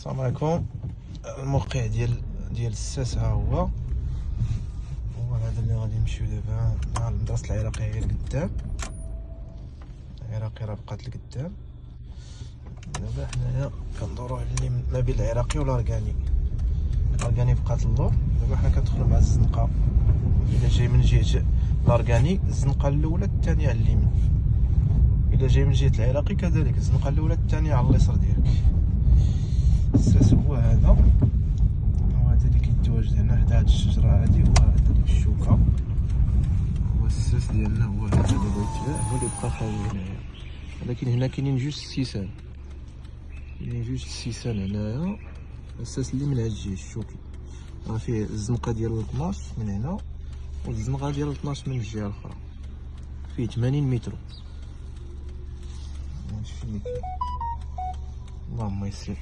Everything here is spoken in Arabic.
السلام عليكم. الموقع ديال الساس ها هو هذا اللي غادي نمشيو دابا مع المدرسة العراقية هي لقدام. العراقي راه بقات لقدام. دابا حنايا كندورو على اللي ما بين العراقي والاركاني. الاركاني بقات اللور. دابا حنا كندخلو مع الزنقة الا جاي من جهة الاركاني الزنقة الاولى الثانية على اليمين، الا جاي من جهة العراقي كذلك الزنقة الاولى الثانية على اليسار ديالك. الساس هو هذا، وهذا اللي كيتواجد هنا حدا هاد الشجرة هادي، هو هذا ديك الشوكة. هو الساس ديالنا هو هذا اللي بغيت هو اللي بقى خاوي هنايا، ولكن هنا كاينين جوج السيسان، كاينين جوج السيسان هنايا. الساس اللي من هاد الجهة شوفي راه فيه الزنقة ديال 12 من هنا والزنقة ديال 12 من الجهة الأخرى، فيه 80 متر. هادشي اللي كاين. اللهم يسر.